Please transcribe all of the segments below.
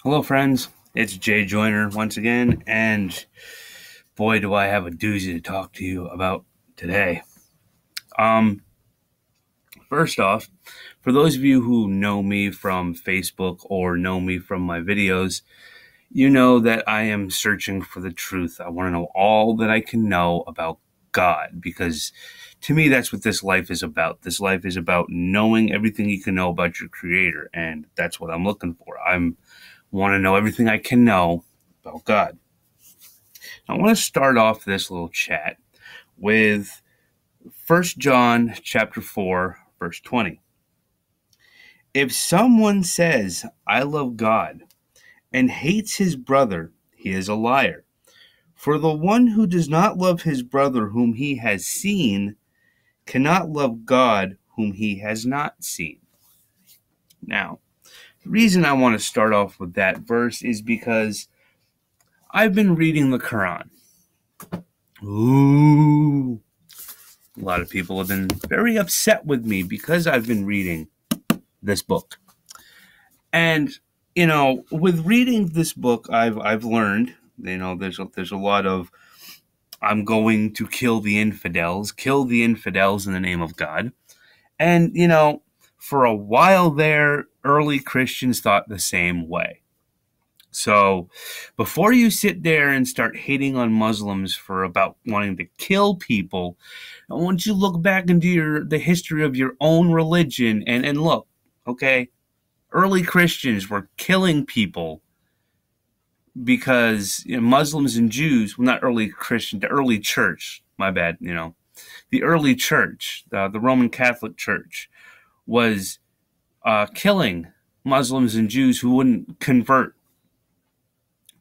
Hello, friends. It's Jay Joyner once again, and boy, do I have a doozy to talk to you about today. First off, for those of you who know me from Facebook or know me from my videos, you know that I am searching for the truth. I want to know all that I can know about God, because to me, that's what this life is about. This life is about knowing everything you can know about your Creator, and that's what I'm looking for. I want to know everything I can know about God. I want to start off this little chat with 1 John chapter 4, verse 20. If someone says, I love God, and hates his brother, he is a liar. For the one who does not love his brother whom he has seen cannot love God whom he has not seen. Now, the reason I want to start off with that verse is because I've been reading the Quran. Ooh. A lot of people have been very upset with me because I've been reading this book. And, with reading this book, I've learned, there's a lot of, I'm going to kill the infidels in the name of God. And, for a while there, early Christians thought the same way. So before you sit there and start hating on Muslims for about wanting to kill people, I want you to look back into the history of your own religion and look, okay? Early Christians were killing people because Muslims and Jews, well, not early Christian, the early church, my bad, the early church, the Roman Catholic Church, was killing Muslims and Jews who wouldn't convert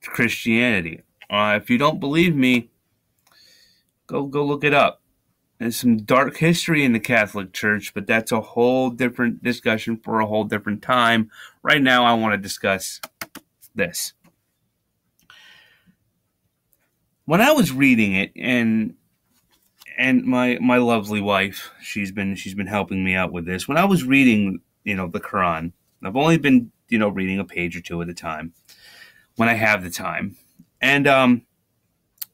to Christianity. If you don't believe me, go look it up. There's some dark history in the Catholic Church, but that's a whole different discussion for a whole different time. Right now, I want to discuss this. When I was reading it, and my lovely wife, she's been helping me out with this. When I was reading, the Quran, I've only been, reading a page or two at a time when I have the time. And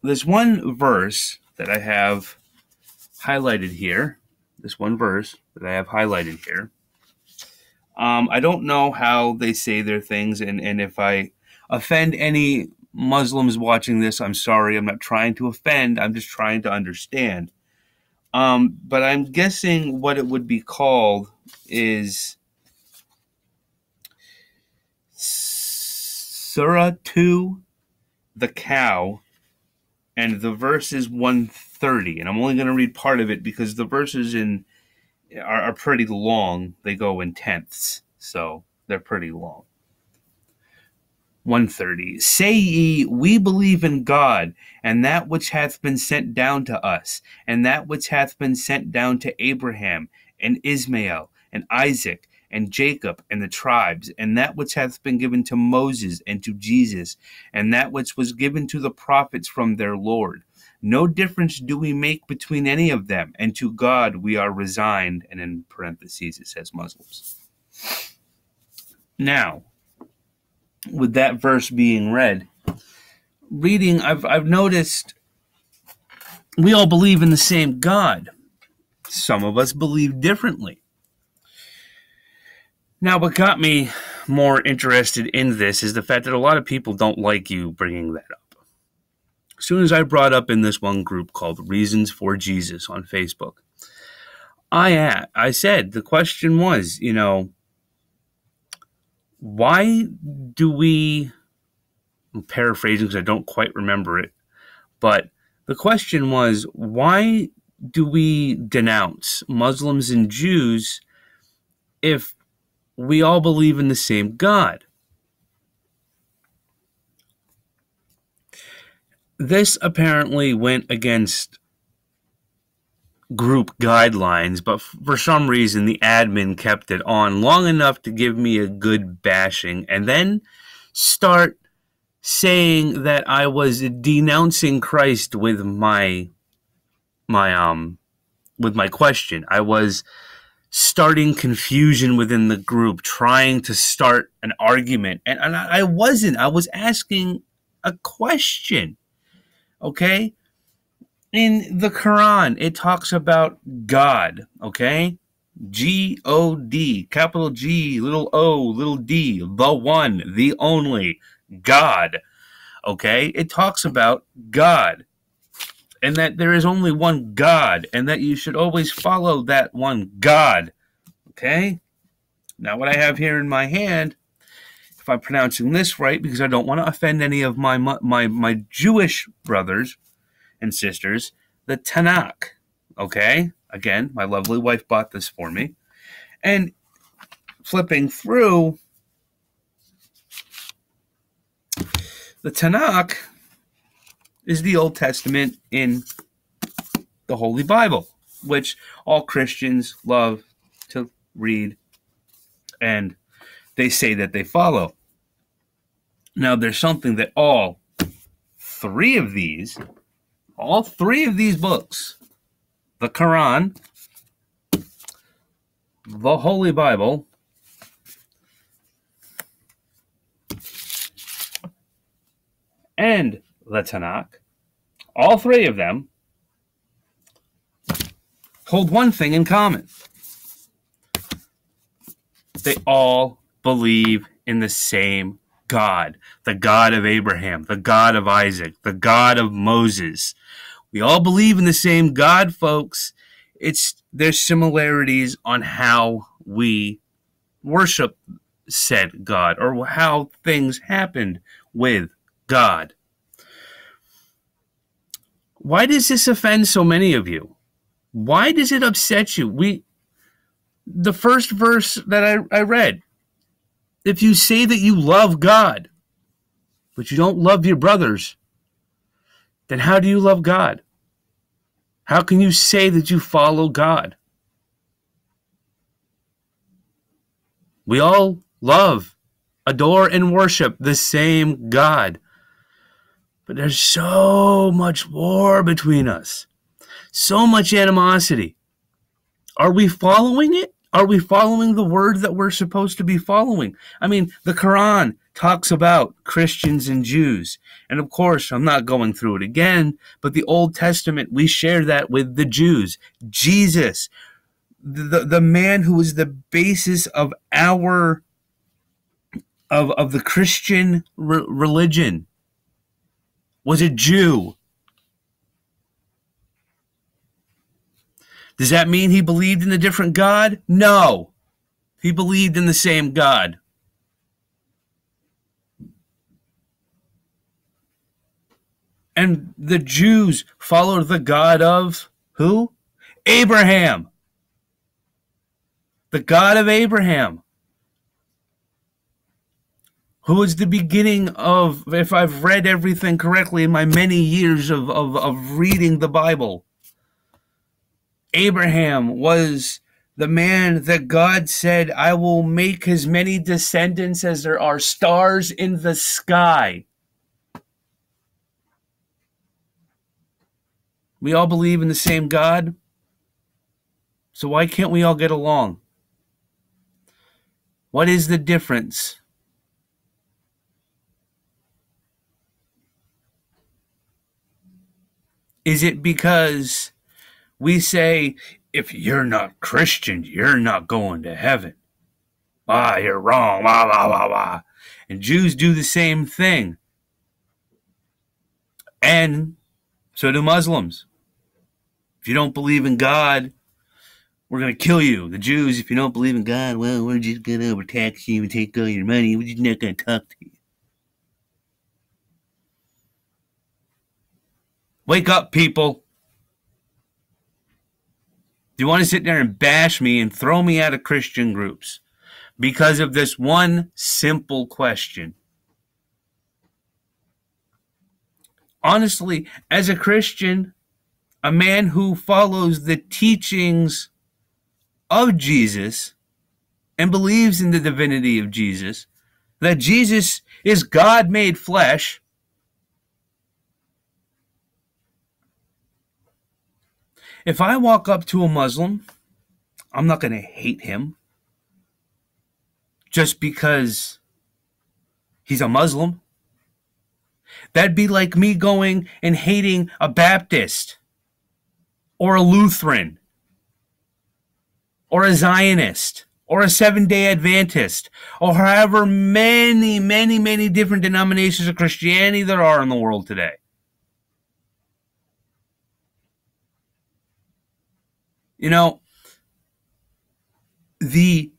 there's one verse that I have highlighted here. I don't know how they say their things, and if I offend any Muslims watching this, I'm sorry. I'm not trying to offend. I'm just trying to understand. But I'm guessing what it would be called is Surah 2, the cow, and the verse is 130. And I'm only going to read part of it because the verses are pretty long. They go in tenths, so they're pretty long. 130. Say ye, we believe in God, and that which hath been sent down to us, and that which hath been sent down to Abraham, and Ismael, and Isaac, and Jacob, and the tribes, and that which hath been given to Moses, and to Jesus, and that which was given to the prophets from their Lord. No difference do we make between any of them, and to God we are resigned. And in parentheses it says Muslims. Now, with that verse being read, I've noticed we all believe in the same God. Some of us believe differently. Now, what got me more interested in this is the fact that a lot of people don't like you bringing that up. As soon as I brought up in this one group called Reasons for Jesus on Facebook, I said, the question was, why do we, I'm paraphrasing because I don't quite remember it, but the question was, why do we denounce Muslims and Jews if we all believe in the same God? This apparently went against group guidelines, but for some reason the admin kept it on long enough to give me a good bashing and then start saying that I was denouncing Christ with my question. I was starting confusion within the group, trying to start an argument. And I wasn't. I was asking a question, okay? In the Quran, it talks about God, okay? G-O-D, capital G, little O, little D, the one, the only, God, okay? It talks about God, and that there is only one God, and that you should always follow that one God, okay? Now, what I have here in my hand, if I'm pronouncing this right, because I don't want to offend any of my Jewish brothers and sisters, the Tanakh, okay? Again, my lovely wife bought this for me. And flipping through, the Tanakh is the Old Testament in the Holy Bible, which all Christians love to read, and they say that they follow. Now, there's something that all three of these books, the Quran, the Holy Bible, and the Tanakh, all three of them hold one thing in common. They all believe in the same God, the God of Abraham, the God of Isaac, the God of Moses. We all believe in the same God, folks. There's similarities on how we worship said God, or how things happened with God. Why does this offend so many of you? Why does it upset you? The first verse that I read, if you say that you love God, but you don't love your brothers, then how do you love God? How can you say that you follow God? We all love, adore, and worship the same God. But there's so much war between us, so much animosity. Are we following it? Are we following the word that we're supposed to be following? I mean, the Quran talks about Christians and Jews. And of course, I'm not going through it again, but the Old Testament, we share that with the Jews. Jesus, the man who was the basis of the Christian religion, was a Jew. Does that mean he believed in a different God? No. He believed in the same God. And the Jews followed the God of who? Abraham. The God of Abraham. Who was the beginning of, if I've read everything correctly in my many years of reading the Bible, Abraham was the man that God said, I will make as many descendants as there are stars in the sky. We all believe in the same God, so why can't we all get along? What is the difference? Is it because we say, if you're not Christian, you're not going to heaven? Ah, you're wrong. Wah, wah, wah, wah. And Jews do the same thing. And so do Muslims. If you don't believe in God, we're going to kill you. The Jews, if you don't believe in God, well, we're just going to overtax you and take all your money. We're just not going to talk to you. Wake up, people. Do you want to sit there and bash me and throw me out of Christian groups because of this one simple question? Honestly, as a Christian, a man who follows the teachings of Jesus and believes in the divinity of Jesus, that Jesus is God made flesh, if I walk up to a Muslim I'm not going to hate him just because he's a Muslim. That'd be like me going and hating a Baptist or a Lutheran or a Zionist or a Seventh-day Adventist or however many different denominations of Christianity there are in the world today. You know, the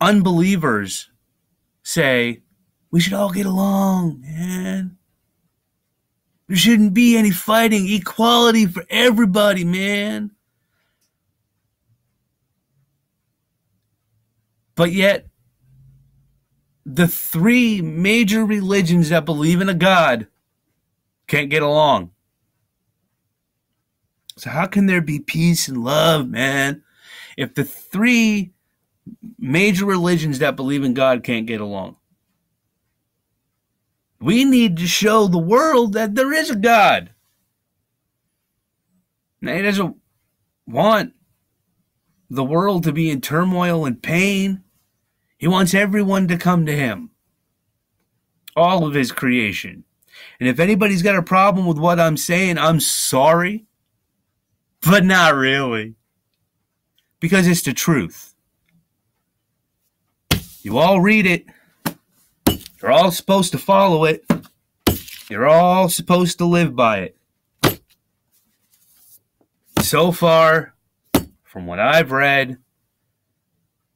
unbelievers say, we should all get along, man. There shouldn't be any fighting. Equality for everybody, man. But yet, the three major religions that believe in a God can't get along. So how can there be peace and love, man, if the three major religions that believe in God can't get along? We need to show the world that there is a God. Now, he doesn't want the world to be in turmoil and pain. He wants everyone to come to him. All of his creation. And if anybody's got a problem with what I'm saying, I'm sorry. But not really. Because it's the truth. You all read it. You're all supposed to follow it. You're all supposed to live by it. So far, from what I've read,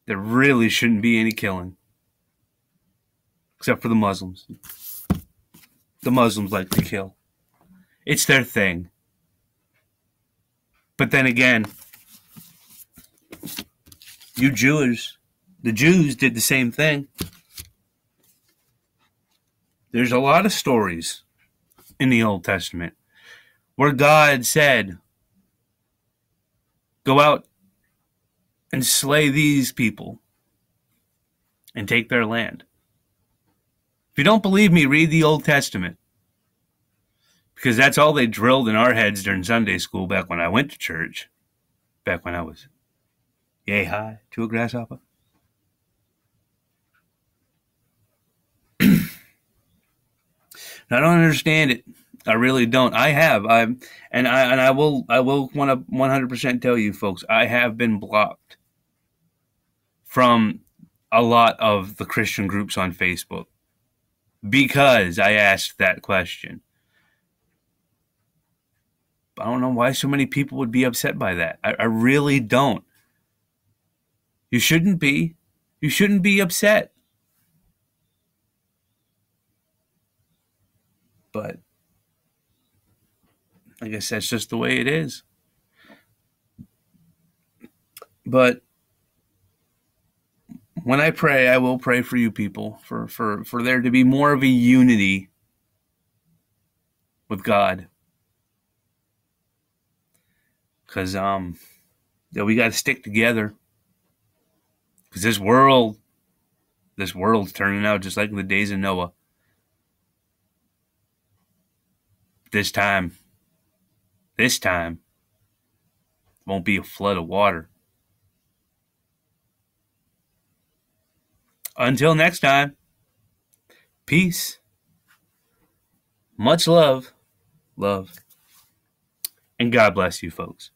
there really shouldn't be any killing. Except for the Muslims. The Muslims like to kill. It's their thing. But then again, you Jews, the Jews did the same thing. There's a lot of stories in the Old Testament where God said, go out and slay these people and take their land. If you don't believe me, read the Old Testament. Because that's all they drilled in our heads during Sunday school back when I went to church. Back when I was yay high to a grasshopper. I don't understand it. I really don't. I will want to 100% tell you folks, I have been blocked from a lot of the Christian groups on Facebook because I asked that question. I don't know why so many people would be upset by that. I really don't. You shouldn't be. You shouldn't be upset. But I guess that's just the way it is. But when I pray, I will pray for you people, for there to be more of a unity with God. Because we got to stick together. Because this world's turning out just like the days of Noah. This time, won't be a flood of water. Until next time, peace, much love, and God bless you folks.